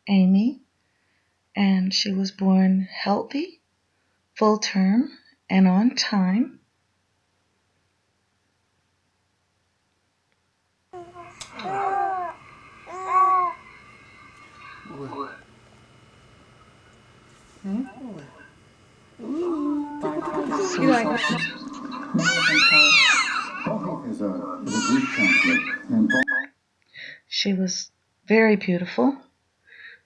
Amy, and she was born healthy, full term, and on time. She was very beautiful.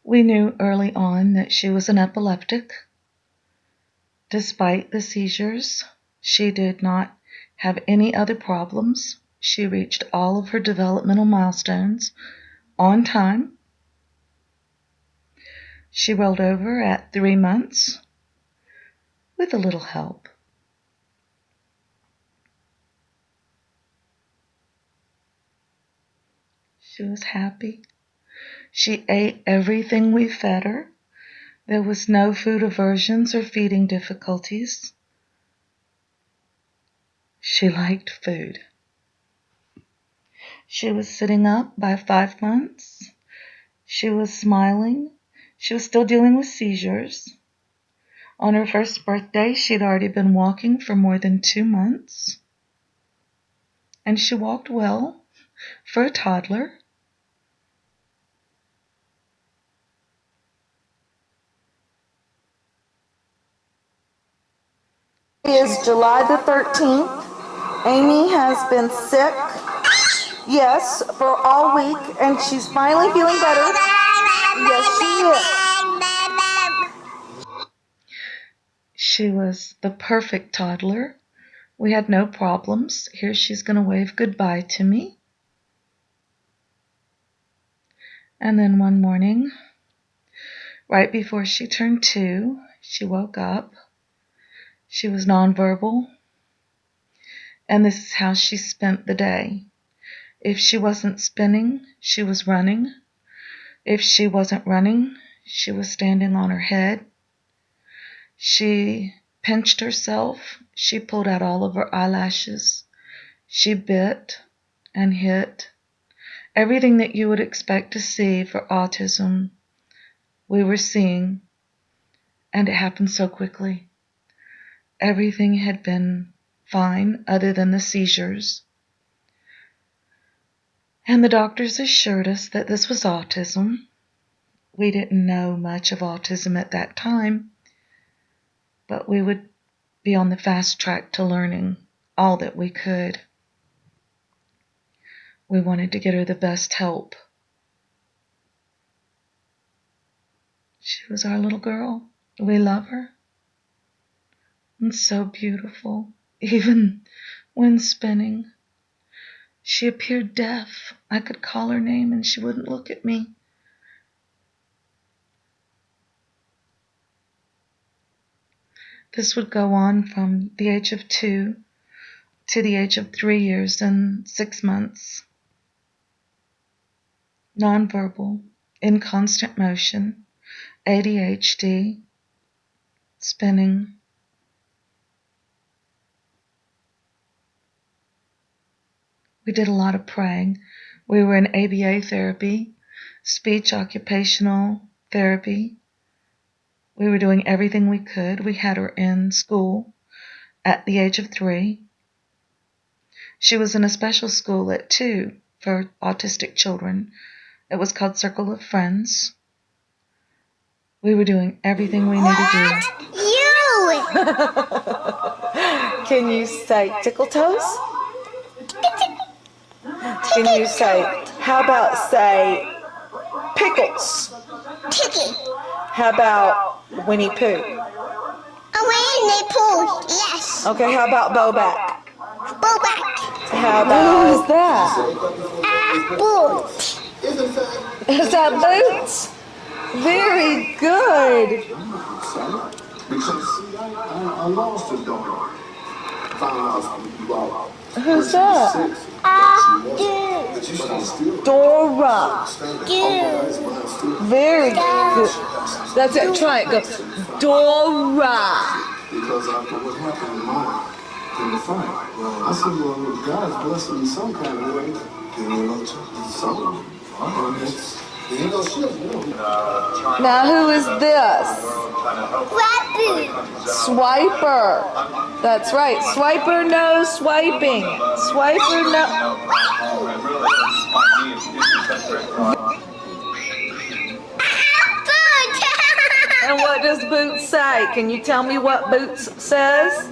We knew early on that she was an epileptic. Despite the seizures, she did not have any other problems. She reached all of her developmental milestones on time. She rolled over at 3 months with a little help. She was happy. She ate everything we fed her. There was no food aversions or feeding difficulties. She liked food. She was sitting up by 5 months. She was smiling. She was still dealing with seizures. On her first birthday, she'd already been walking for more than 2 months. And she walked well for a toddler. Is July the 13th. Amy has been sick, yes, for all week, and she's finally feeling better. Yes, she is. She was the perfect toddler. We had no problems. Here she's going to wave goodbye to me. And then one morning, right before she turned 2, she woke up. She was nonverbal. And this is how she spent the day. If she wasn't spinning, she was running. If she wasn't running, she was standing on her head. She pinched herself. She pulled out all of her eyelashes. She bit and hit. Everything that you would expect to see for autism, we were seeing, and it happened so quickly. Everything had been fine other than the seizures. And the doctors assured us that this was autism. We didn't know much of autism at that time, but we would be on the fast track to learning all that we could. We wanted to get her the best help. She was our little girl. We love her. And so beautiful, even when spinning. She appeared deaf. I could call her name and she wouldn't look at me. This would go on from the age of 2 to the age of 3 years and 6 months. Nonverbal, in constant motion, ADHD, spinning. We did a lot of praying. We were in ABA therapy, speech occupational therapy. We were doing everything we could. We had her in school at the age of 3. She was in a special school at 2 for autistic children. It was called Circle of Friends. We were doing everything we knew to do. You! Can you say tickle toes? Can you say, how about say pickles? Piggy. How about Winnie Pooh? Winnie Pooh, yes. Okay, how about Bowback? Bowback. How about... Who is that? Boots. Is that Boots? Very good. Because I lost a daughter. Who's that? Dora. Very good. That's it. Try it. Go. Dora. Because after what happened in the fight, I said, well, God's blessing me some kind of way. So, Now who is this? Rabbit. Swiper. That's right. Swiper knows swiping. Swiper knows. And what does Boots say? Can you tell me what Boots says?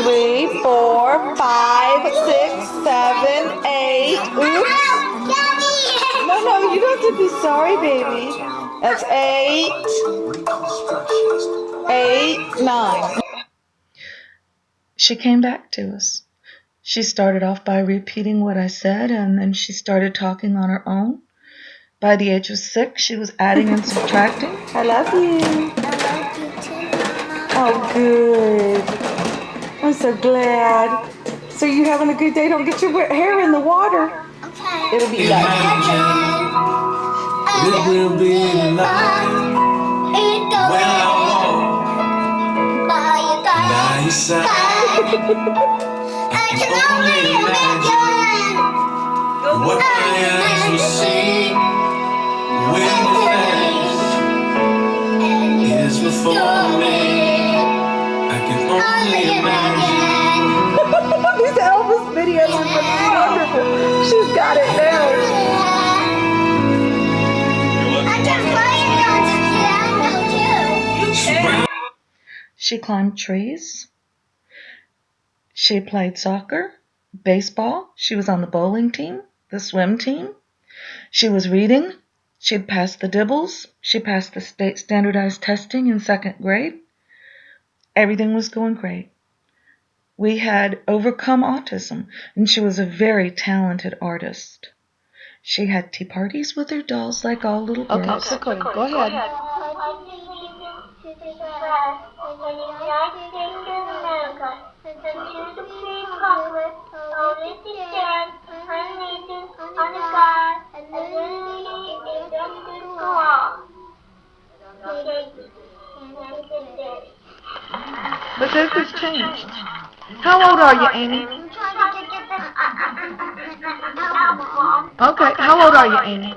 3, 4, 5, 6, 7, 8. Oops. No, you don't have to be sorry, baby. That's 8, 9. She came back to us. She started off by repeating what I said, and then she started talking on her own. By the age of 6, she was adding and subtracting. I love you. I love you too, Mama. Oh, good. I'm so glad. So you having a good day? Don't get your hair in the water. Okay. It'll be like. It will be life when I walk by your side. I can only imagine what my eyes will see when your face is before me. I can only imagine. These Elvis videos are wonderful. She's got it down. I can play it on the piano too. She climbed trees. She played soccer, baseball. She was on the bowling team, the swim team. She was reading. She'd passed the dibbles. She passed the state standardized testing in 2nd grade. Everything was going great. We had overcome autism, and she was a very talented artist. She had tea parties with her dolls like all little girls. Okay, go ahead. But this has changed. How old are you, Amy? Okay, how old are you, Amy?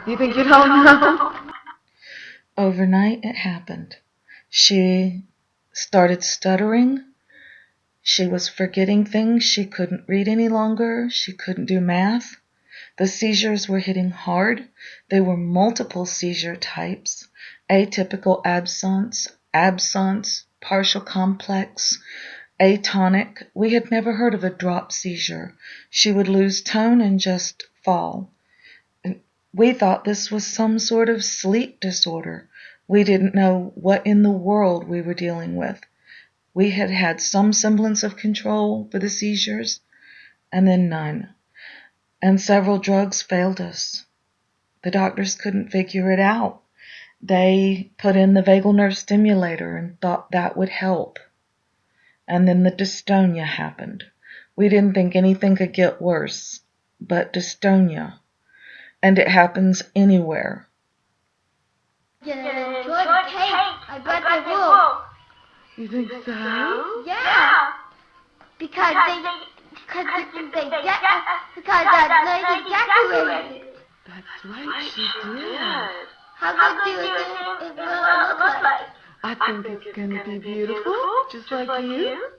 You think you don't know? Overnight, it happened. She started stuttering. She was forgetting things. She couldn't read any longer. She couldn't do math. The seizures were hitting hard. They were multiple seizure types: atypical absence, partial complex, atonic. We had never heard of a drop seizure. She would lose tone and just fall. We thought this was some sort of sleep disorder. We didn't know what in the world we were dealing with. We had had some semblance of control for the seizures, and then none. And several drugs failed us. The doctors couldn't figure it out. They put in the vagal nerve stimulator and thought that would help. And then the dystonia happened. We didn't think anything could get worse, but dystonia. And it happens anywhere. I bet they will. You think so? Yeah. Because that lady decorated. That's right, she did. How good do you think it will look like? I think it's going to be beautiful, just like you.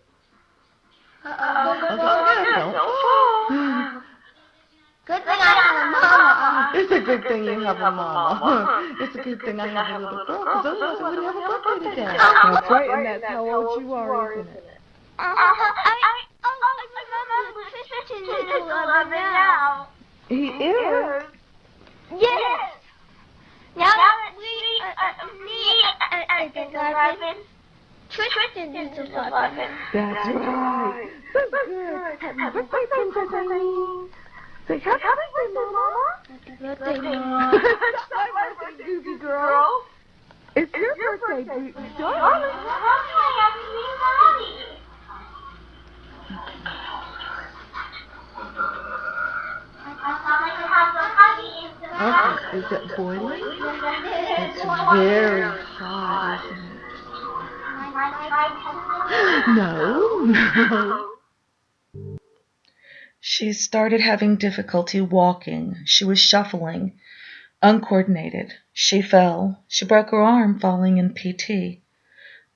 Good thing I have a mama. It's a good thing you have a mama. It's a good thing I have a little girl, because otherwise I wouldn't have a birthday today. That's right, and that's how old you are, isn't it? I remember Tristan is 11 now. He is. Yes. Now that we is 11, Tristan is 11. That's right. So good. Happy birthday, Princess Eileen. Say happy birthday, Mama. Happy birthday, Mama. That's my birthday, Goofy girl. It's your birthday, Booty, darling. Okay, is it boiling? It's very hot, isn't it? No. She started having difficulty walking. She was shuffling, uncoordinated. She fell. She broke her arm falling in PT.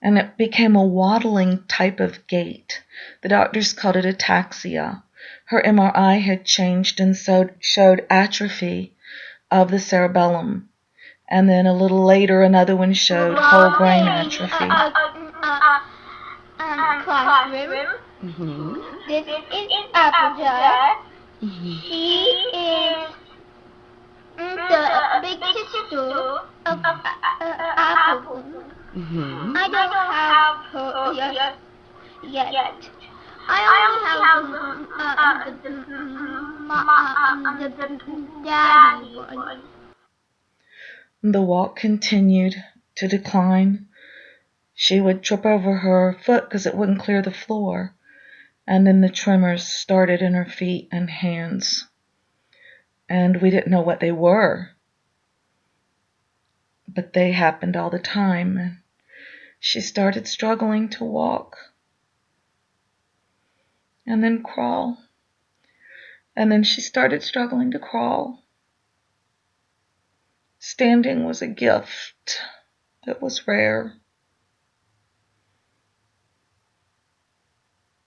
And it became a waddling type of gait. The doctors called it ataxia. Her MRI had changed and showed atrophy of the cerebellum. And then a little later, another one showed whole brain atrophy. Classroom. This is Aperture. She is the big sister of Apple. I don't have her yet. I only have the daddy one. The walk continued to decline. She would trip over her foot because it wouldn't clear the floor. And then the tremors started in her feet and hands. And we didn't know what they were. But they happened all the time. And she started struggling to walk. And then crawl. And then she started struggling to crawl. Standing was a gift that was rare.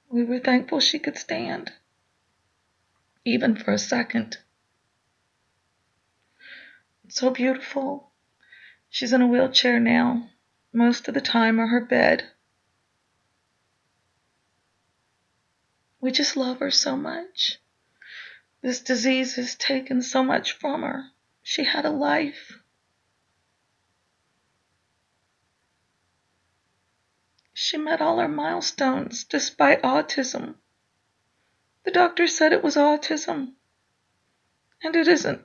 We were thankful she could stand, even for a second. It's so beautiful. She's in a wheelchair now, most of the time, or her bed. We just love her so much. This disease has taken so much from her. She had a life. She met all her milestones despite autism. The doctor said it was autism, and it isn't.